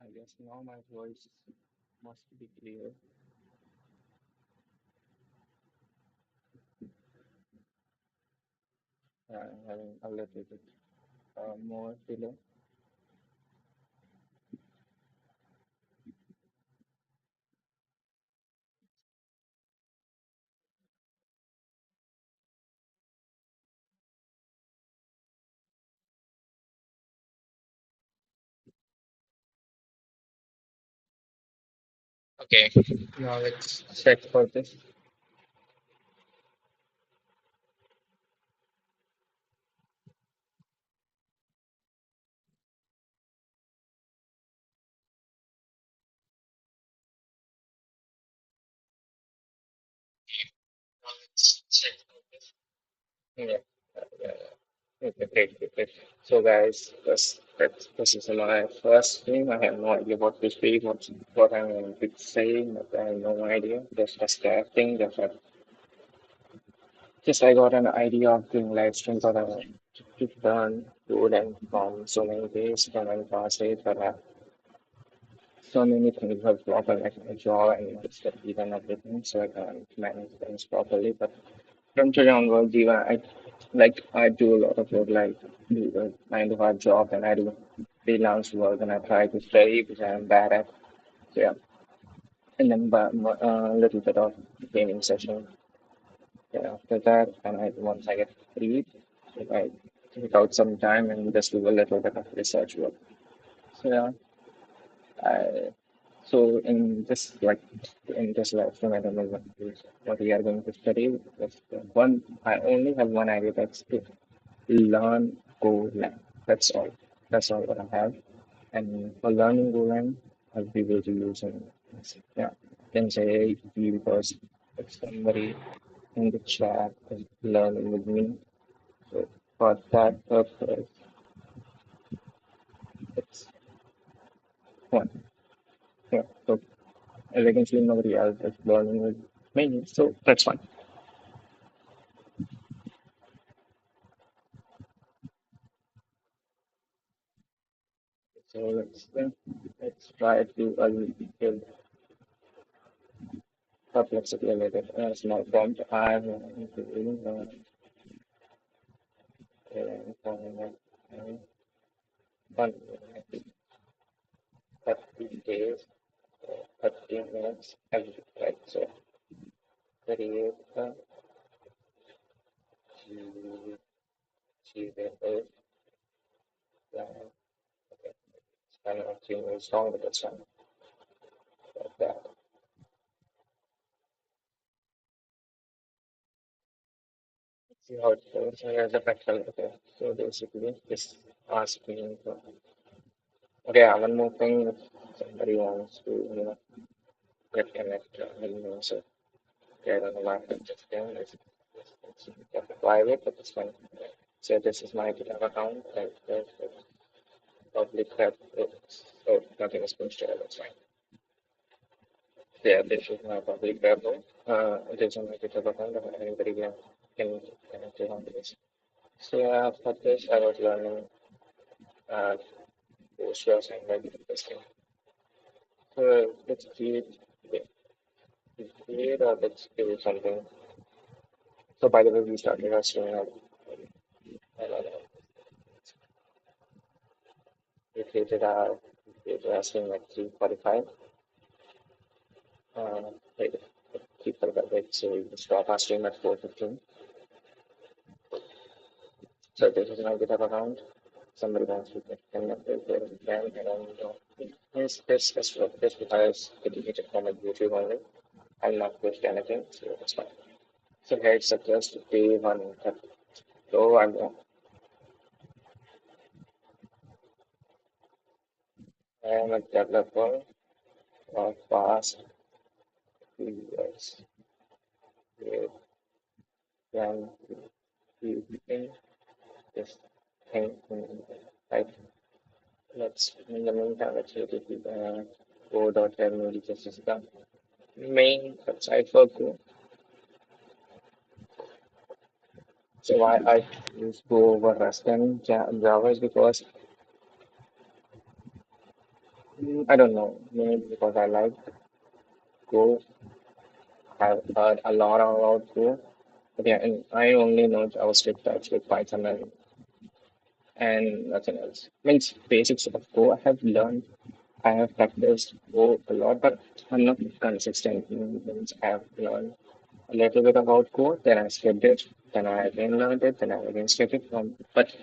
I guess now my voice must be clear. Having a little bit more delay. Okay, now let's check for this. Now let's check for this. Yeah, yeah, yeah. Okay, great, great, great. So, guys, this is my first stream. I have no idea what to speak, what I'm going to say. I have no idea. Just starting. Just I got an idea of doing live stream, but I want to learn to learn from so many ways from my past days. But so many things have blocked like my jaw and my studies and everything, so I can't manage things properly. But from today onwards, even I do a lot of work, like do a 9 to 5 job, and I do freelance work, and I try to study, which I'm bad at. So yeah, and then a little bit of gaming session. Yeah, after that, and once I get free, if I take out some time and just do a little bit of research work. So yeah, I so in this lesson, I don't know what we are going to study. I only have one idea, that's to learn GoLang. That's all. That's all what I have. And for learning GoLang, I'll be able to use yeah. Can say because if somebody in the chat is learning with me. So for that purpose, it's fun. Yeah. So as I can see, nobody else is learning with me. So that's fine. So let's try to build complexity a little bit. Small prompt. I'm going to one 30 days, 30 minutes every right. So create to achievable plan. Okay. I don't know if you wrong, but that's fine. Like that. See how it goes. So here's the practical. Okay. So basically, just ask me. Okay, one more thing. If somebody wants to, get connected, so yeah, I don't know why I'm just doing this. It's private, but it's fine. So this is my GitHub account. That's public web. So nothing is posted. That's fine. Yeah, this is my public web. It is on my GitHub account. Anybody can connect it on this. So yeah, for this, I was learning uh, Postgres and web testing. So let's create or let's do something. So by the way, we started our stream at we created our stream at 3:45. Wait, 3:45. Wait, so we start our stream at 4:15. So this is my GitHub account. Somebody wants to get connected there, we can, and this requires dedicated format YouTube only. I'll not post anything, so it's fine. So here it suggests day one. So I am a developer of past 2 years. With plan keeping this thing right. Let's in the meantime let's look at the go.terminal system. Main website for Go. So why I use Go over Rust and Java is because I don't know, maybe because I like Go. I've heard a lot about Go. But yeah, and I only know JavaScript, TypeScript, Python, and nothing else. Means basics of Go I have learned. I have practiced Go a lot, but I'm not consistent. Means I have learned a little bit about Go, then I skipped it, then I again learned it, then I again skipped it. But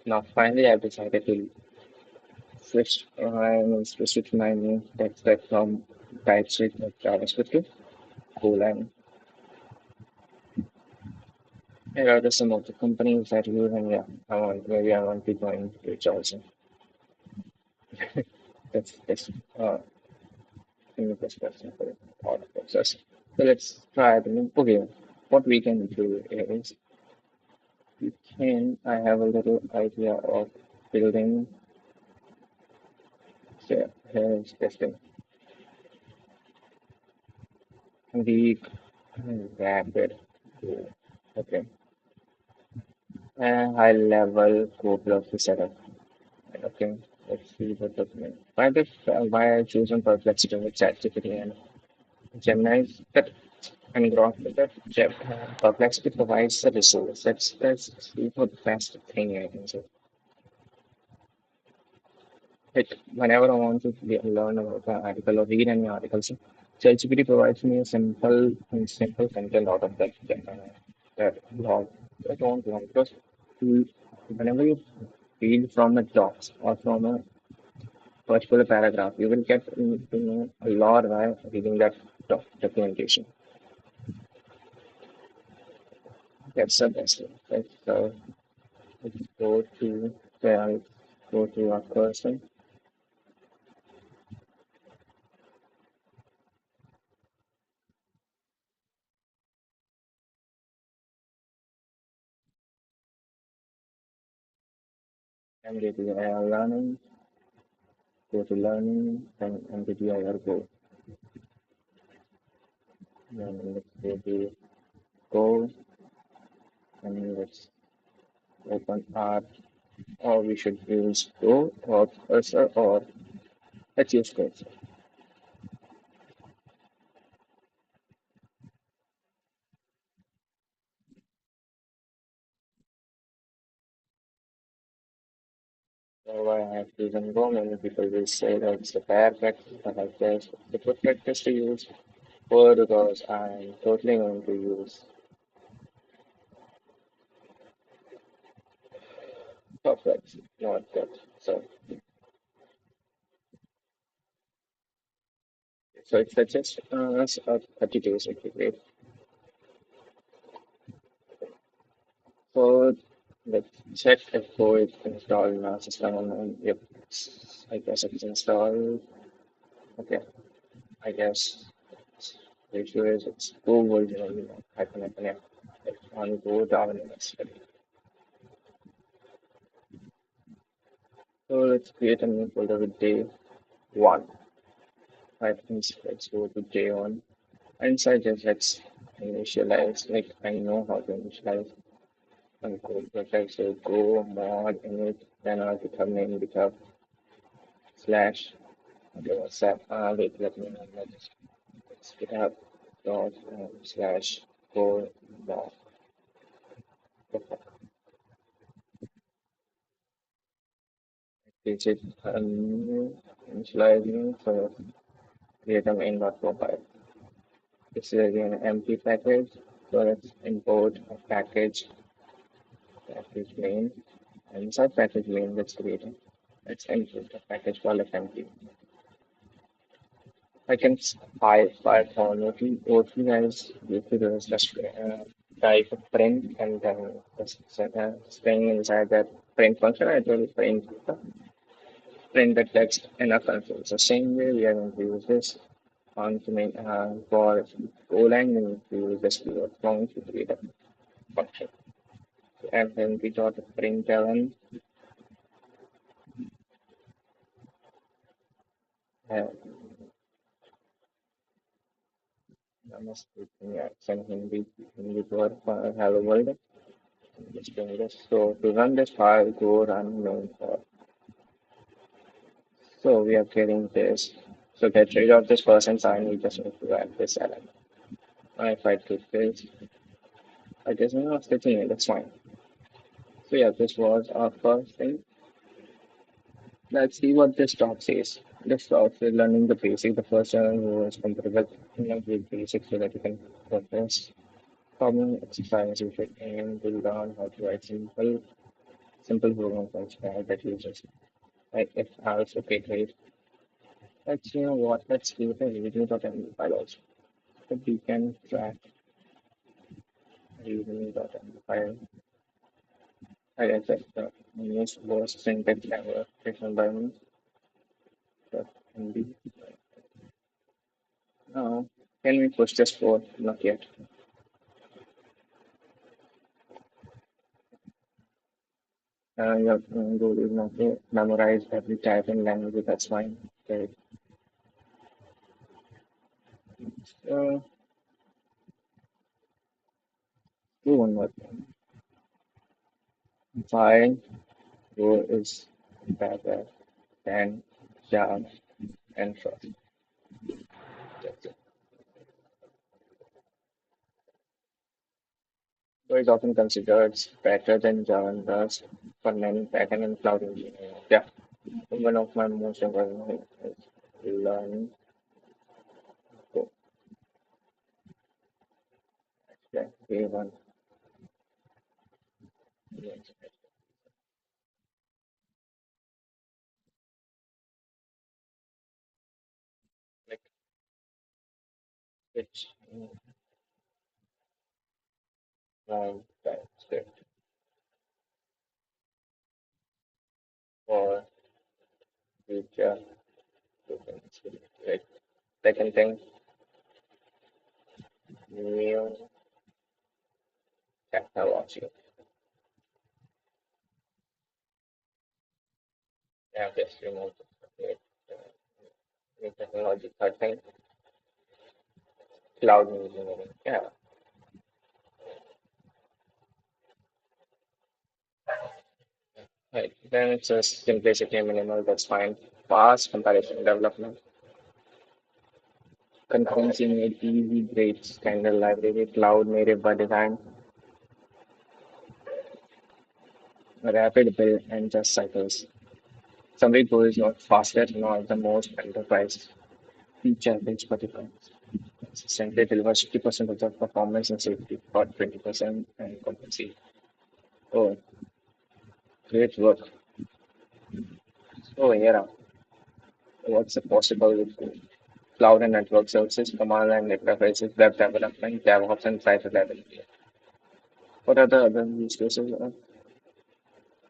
now finally I've decided to switch my tech stack from TypeScript to JavaScript to GoLang. Here are some of the companies that use, and yeah, I want to join which also. That's in the perspective for the thought process. So let's try the okay. What we can do is I have a little idea of building. So here's this thing. The rapid. Okay. High level code plus the setup. Okay. Let's see the document. Why I chosen perplexity with ChatGPT and Gemini is that and Grok that Perplexity provides the resource. That's the best thing I can say. Like whenever I want to learn about an article or read any articles, ChatGPT provides me a simple content out of that blog. I don't want because you- whenever you read from a docs or from a particular paragraph, you will get to know a lot by reading that documentation. That's the best thing. Let's go to the go to our person and get the learning, go to learning and get the go. Then let's go to go and let's open our or we should use go or cursor or let's use cursor. So I have chosen go. Many people will say that it's a bad practice, but I guess it's a good practice to use go because I'm totally going to use perfect, not good. So it's just 30 days would be great. So let's check if Go is installed in our system. Yep, I guess it's installed. Okay, I guess the issue is it's Go version only. Hyphen yeah. It's on Go governance. So let's create a new folder with day one. I think let's go to day one. Inside just let's initialize. Like I know how to initialize and go project. So go mod init. Then I'll determine GitHub slash. Okay, what's that? Wait, let me know. Let's GitHub dot slash go mod. Is it initializing? So create a main dot profile. This is again an empty package. So let's import a package main. And inside package main, let's create it. Let's import a package called empty. I can Python. What you guys need to do is just type print and then just string inside that print function. It will print the text in a console. So same way we are going to use this on to make for GoLang we need to use this keyword function to create a function. And then we got print uh, I must be yeah, some Hindi word for hello world. Just doing this. So to run this file, go run main for. So we are getting this. So get rid of this person sign, we just need to add this element. And if I do this, I just not fitting it, that's fine. So yeah, this was our first thing. Let's see what this talk says. This talk is learning the basic. The first challenge was comfortable with basics so that you can progress. Common exercise you should aim to learn how to write simple program from scratch that uses like if else okay great. Let's you know what, let's create a readme.md file also. So we can track readme.md file. I guess that's the most worst syntax ever written by me. .md. Now, can we push this forward? Not yet. Your goal is not to memorize every type in language, that's fine. Okay. So, do one more thing. Why Go is better than Java and Trust. That's it. Go is often considered better than Java and Rust for many backend and cloud engineering. Yeah, one of my most important things is learning Go. Yeah, A1. Yes, like which TypeScript or future dependency. Right. Second thing, new technology. Yeah, just remove it. New technology. Third thing, cloud engineering. Yeah, right. Then it's just simplicity minimal, that's fine. Fast comparison development. Concurrency made easy, great standard library, cloud native by design, rapid build and just cycles. Summary goal is not faster, not the most enterprise feature rich Spotify. Consistently delivers 50% of the performance and safety, got 20% and compensate. Oh, great work. Oh, yeah. What's possible with cloud and network services, command line interfaces, web development, DevOps, and site reliability? What are the other use cases?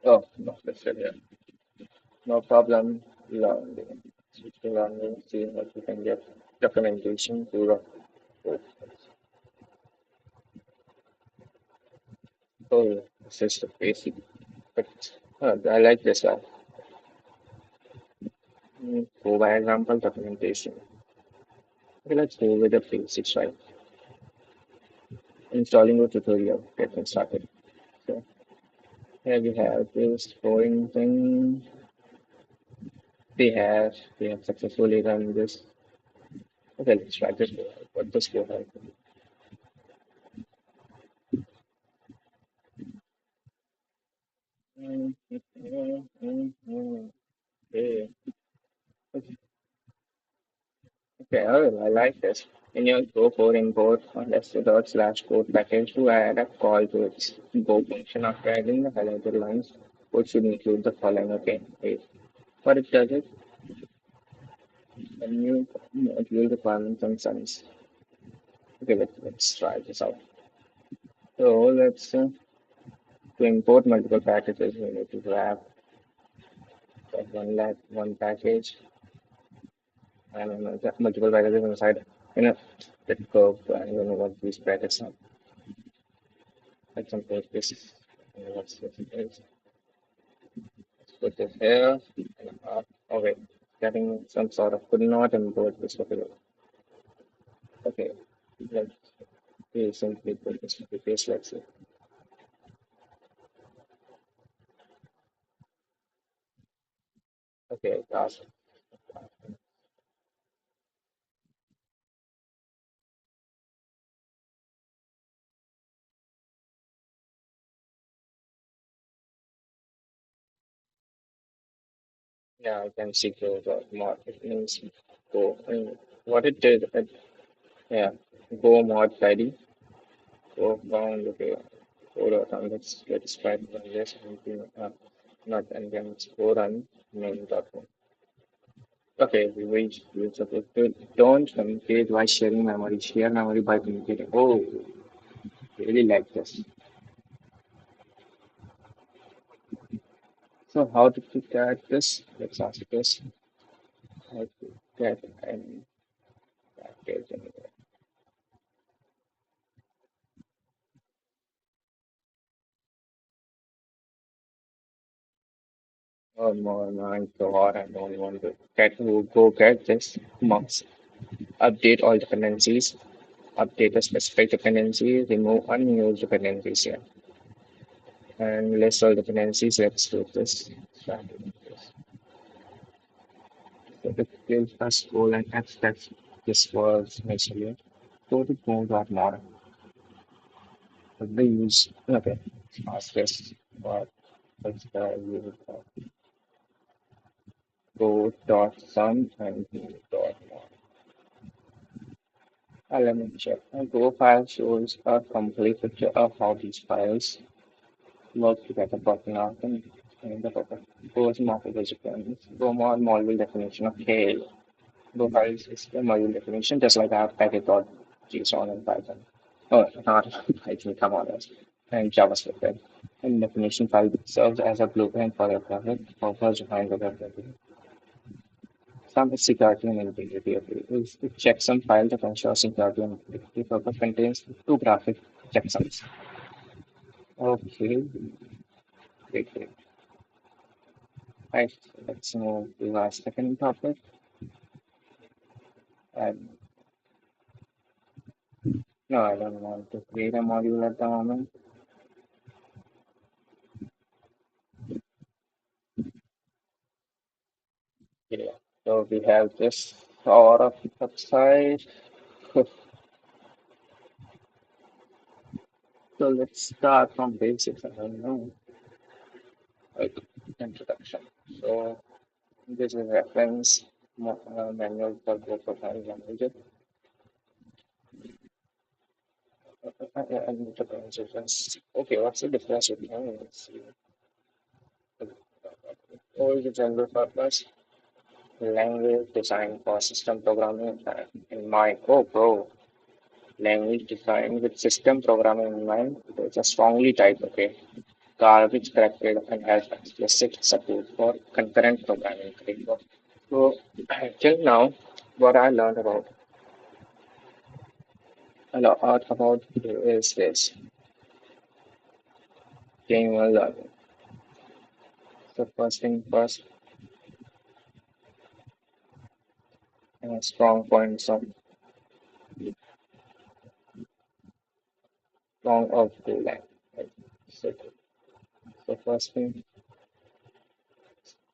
Oh, no, that's it. Yeah. No problem. Learning. Switch to learning, see what you can get. Documentation to the oh, this is the basic. But I like this one. Go by example documentation. Okay, let's go with the basics, right? Installing a tutorial, getting started. So here we have this scoring thing. We have successfully run this. Okay, let's try this. What this go ahead. Okay, okay, oh, I like this. In your Go code import dot slash code package to add a call to its Go function after adding the highlighted lines, which should include the following. Okay, wait. What it does is a new module requirements and sums. Okay, let's try this out. So let's to import multiple packages, we need to grab that one package and multiple packages inside that curve and you know what these brackets are. Like some this what's this is. Let's put this here. And, okay, getting some sort of could not import this particular. Okay, let's simply put this case. Let's see. Okay, awesome. Yeah, I can see go dot mod. It means go. What it did, yeah, go mod ID, go down, okay, go dot on. Let's get started on this. And not and then it's go run main dot com. Okay, we reached use of it. Don't communicate by sharing memory. Share memory by communicating. Oh, really like this. So how to get this? Let's ask this. How to get an package anyway. Oh my God, I don't want to go get this. Must update all dependencies, update the specific dependency, remove unused dependencies here, and list all dependencies. Let's do this. Try to do this. So it gives us goal and abstract. This was initially. Go to go.mod. But they use okay. Ask this. What is the use of go.sum and go.mod? Let me check. A Go file shows a complete picture of how these files work together, broken out in the purpose. Go's multiple sequence. Go mod module definition. Okay. Go files is the module definition, just like I have package.json in Python. Oh, not Python, come on, yes. And JavaScript. Right? And definition file serves as a blueprint for your project, purpose behind the web development. Some is security and integrity. Okay. It checksum file that ensures security and integrity. Purpose contains two graphic checksums. Okay, great, great. Right, let's move to our second topic. And no, I don't want to create a module at the moment. Yeah. So we have this sort of website. So let's start from basics. I don't know, like introduction. So this is reference manual for Go programming languages. And the difference. Okay, what's the difference between let's see. All the general purpose language designed for system programming in mind. Oh, bro, language designed with system programming in mind. It's a strongly typed, okay, garbage corrected and has explicit support for concurrent programming framework. So, till now, what I learned a lot about is this game learning. So, first thing first, strong points of strong of GoLang. Right? So, so first thing,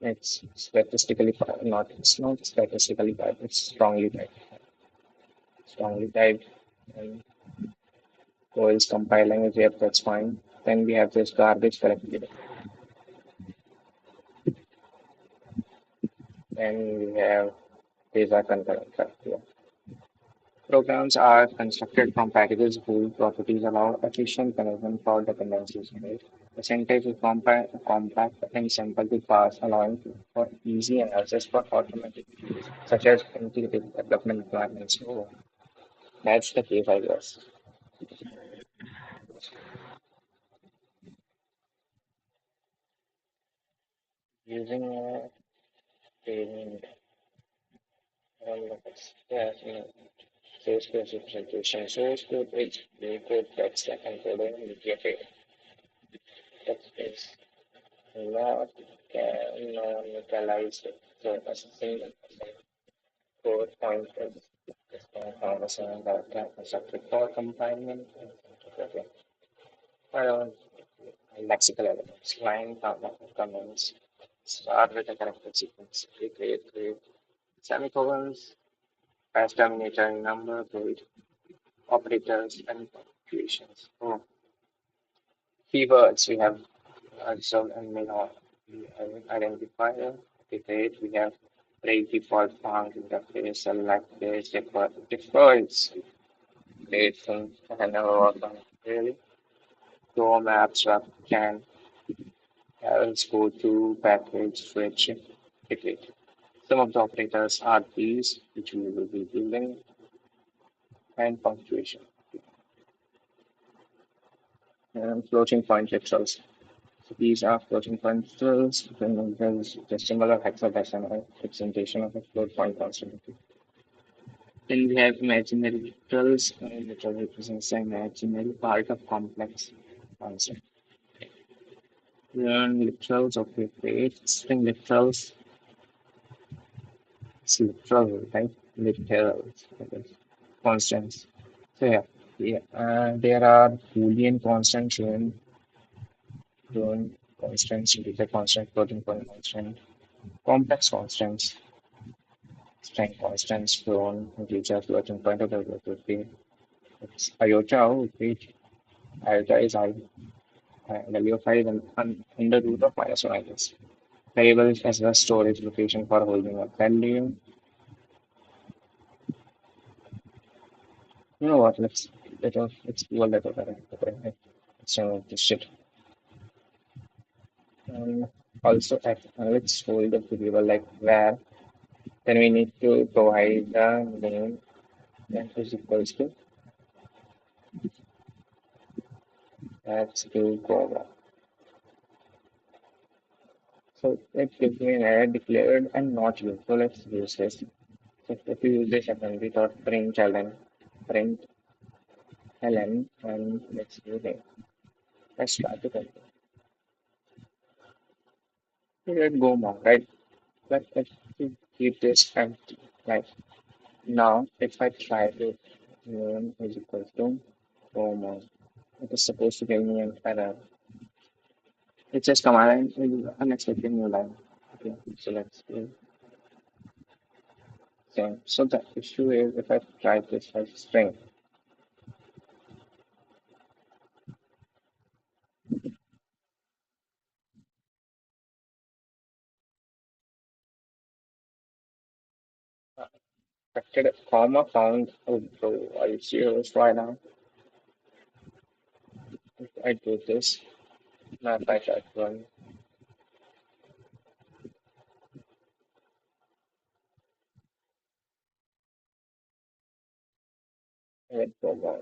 it's statistically not it's not statistically typed, it's strongly typed, and so is compiling it, yep, that's fine. Then we have this garbage collected, and we have these are concurrent collected. Programs are constructed from packages whose properties allow efficient conversion for dependencies. Right? The syntax is compact and simple to parse, allowing for easy analysis for automatic use, such as integrated development requirements. Oh, that's the case, I guess. Using payment, yes, source code representation. Source code is the code text and encoding with your text is not canonicalized. So a single code point is conversation that can construct for compiling. Okay. Lexical elements, line comments, start with a character sequence, create semicolons, as terminator number, create operators, and punctuations. Oh, keywords we have observed and may not be an identifier. activate. We have break default path interface, select this, defaults, date things, and never work on it really. Go maps up can else go to package switch iterate. Some of the operators are these, which we will be building, and punctuation. And floating point literals. So these are floating point literals. Then there's the similar hexadecimal representation of a float point constant. Then we have imaginary literals. Literal represents the imaginary part of complex constant. Learn literals, okay, great. String literals, it's literal, right? Literals, okay. Constants. So there are Boolean constants, Boolean constants, integer constant, floating point constant, complex constants, string constants, flown, integer, floating point, whatever it would be. It's iota, oh, great. Iota is value of I and under root of minus one, I guess. Variables as a storage location for holding a value. You know what? Let's do a little better. Okay, so this shit. Um, also, let's hold the variable like where. Then we need to provide the name that is equals to that's to go. So it gives me an error declared and not used. So let's use this. So if you use this assembly dot print ln, and let's use it. Let's try to control. We let go more, right? Let's keep this empty. Right now, if I try to name is equals to go more, it is supposed to give me an error. It's just command line with unexpected new line. Okay, so let's do same. So the issue is if I try this as string, expected comma found. Oh, bro, are you serious right now? If I do this, not like that one. Let go wrong.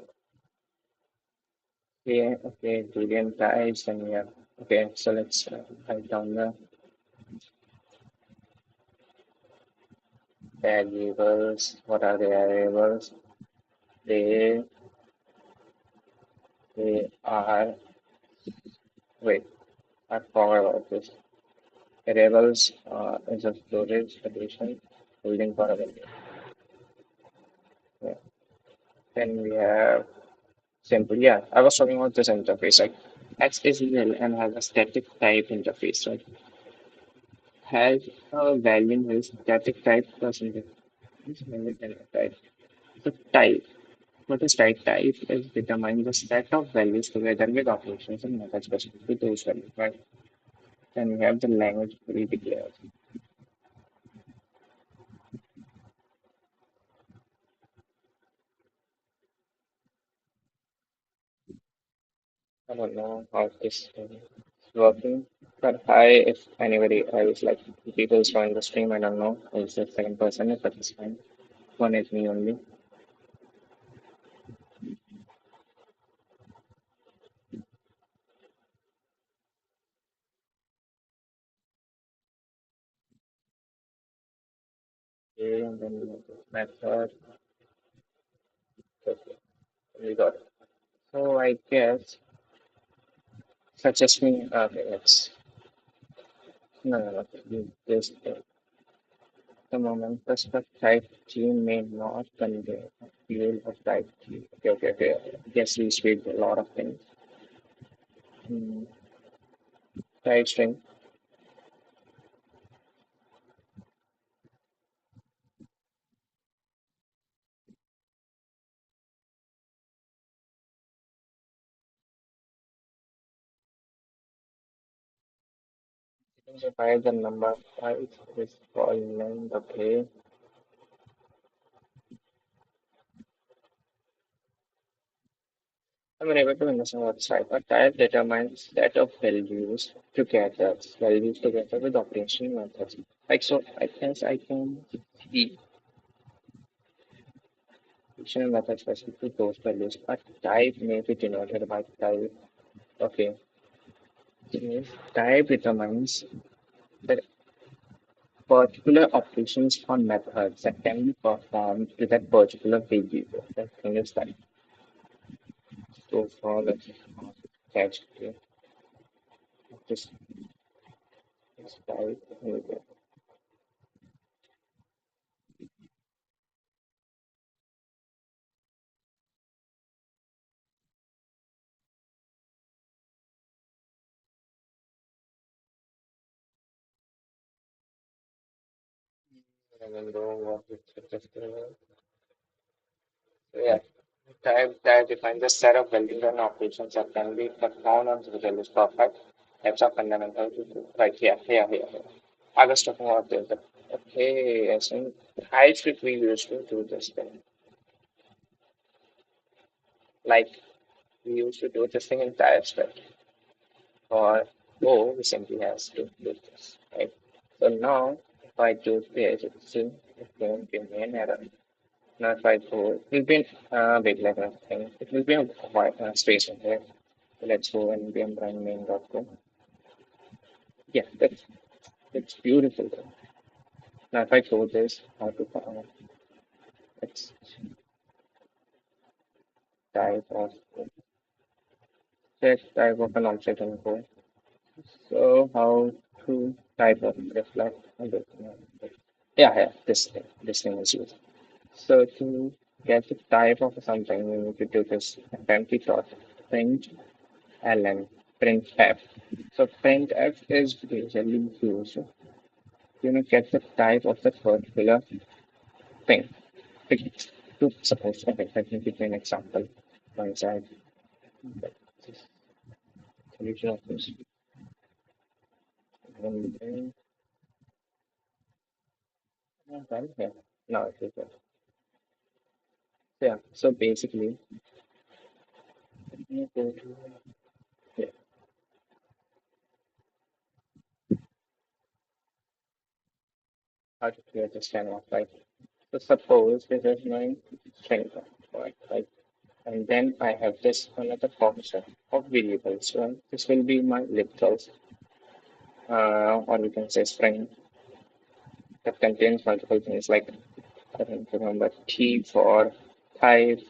Yeah, okay, boolean types and yeah. Okay, so let's write down the variables. What are the variables? They they are wait, I forgot about this. Variables is a storage addition holding for a value. Yeah. Then we have simple. Yeah, I was talking about this interface. Like X is nil and has a static type interface, right? Has a value in his static type percentage. Type. So type. What is type? Type is determining the set of values together with operations and method specific to those values, right? Then we have the language pre-declared. I don't know how this is working, but hi, if anybody else, like people is joining the stream, I don't know. It's the second person, but it's fine. One is me only. Okay, and then we have this method. Okay, we got it. So I guess suggest me. Okay, let's no. This the moment the struct type G may not convey a field of type G. Okay. Guess we speak a lot of things. Hmm. Type string. Identify the number five is called okay. I'm unable to understand what's right, but type determines set of values together with operation methods. Like so, I guess I can see operation method specific to those values. A type may be denoted by type. Okay, so type determines the particular operations or methods that can be performed with that particular variable. That thing is type. So for the text, this is type. Here we go. Remember what it just yeah. Type defines a set of values and operations that can be performed on the values perfect. Types are fundamental to right here. I was talking about this. Okay, so types which we used to do this thing. Like we used to do this thing in TypeScript or Go, we simply has to do this, right? So now if I do this, it won't give me an error. Now if I go, it will be wait, let me think. It will be a white space in here. Let's go and npm run main.go. Yeah, that's beautiful. Now if I go this, how to let's type of check type of an object and go. So how to type of reflect on this? This thing is used. So to get the type of something, we need to do this empty dot print ln printf. So printf is basically used get the type of the particular thing. Like, to suppose, okay, let me give you an example. Once I this solution of this. And then, right here. Now it is there. Yeah, so basically, let me go to yeah, how to create this canvas, right? So suppose this is my string, right? And then I have this another function of variables. So this will be my literals, or you can say string that contains multiple things like I don't remember T for type,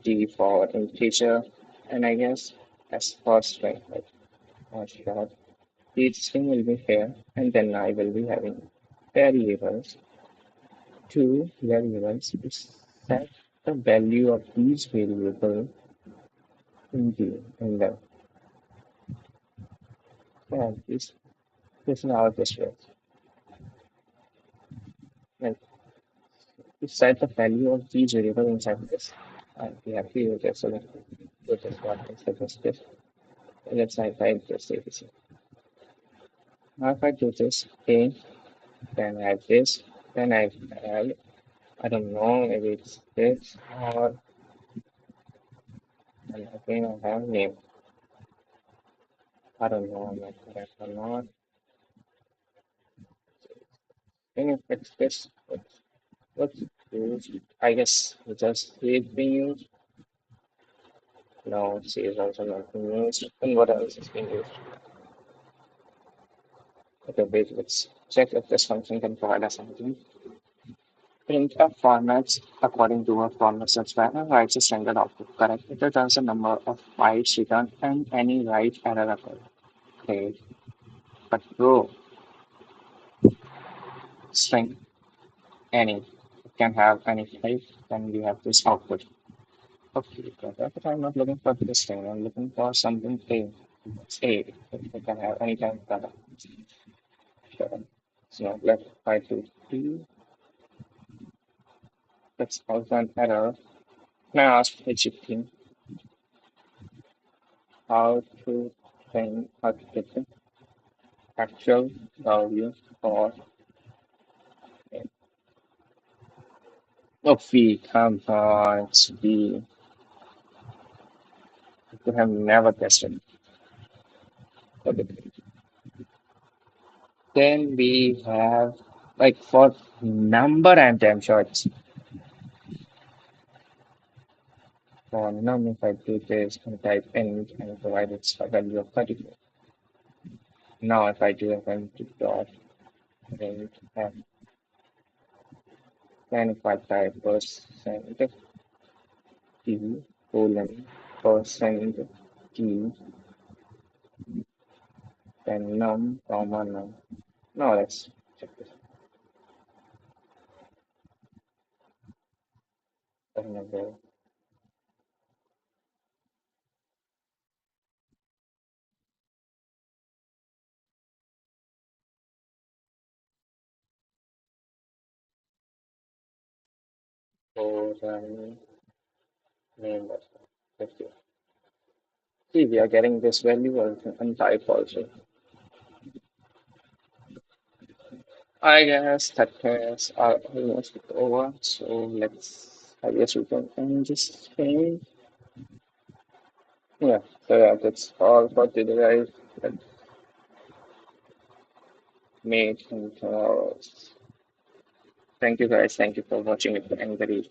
D for integer, and I guess S for string, like or short. Each string will be here, and then I will be having variables, two variables to set the value of each variable in them. Yeah, this is how this works. And to set the value of each variable inside this, we have to use this. So let's do this one. Let's type this ABC. Now if I do this, okay, then I have this, then I have, I don't know, maybe it's this, or and again I have name. I don't know, am I correct or not. Then if it's this, what's used? I guess just C is being used. No, C is also not being used. And what else is being used? Okay, wait, let's check if this function can provide us something. Printf formats according to a format subscriber writes a standard output. Correct. It returns the number of bytes returned and any write error occurred. Okay. But bro, string any. It can have any type, then we have this output. Okay, but I'm not looking for this thing. I'm looking for something A. It's A. It can have any kind of data. Sure. So let's try to do that's also an error. Now ask HTTP how to train how to get the actual value or fee. Come on, it's fee. You have never tested. Okay. Then we have like for number, I'm sure it's for num. If I do this and type in and provide its a value of 34. Now if I do a dot range and if I type percent t colon percent t then num comma num. Now let's check this another colon name of okay. See, we are getting this value and type also. I guess that tests are almost over, so I guess we can end this thing. Yeah, so yeah, that's all for today, guys. Let's meet in tomorrow. Thank you, guys. Thank you for watching. If anybody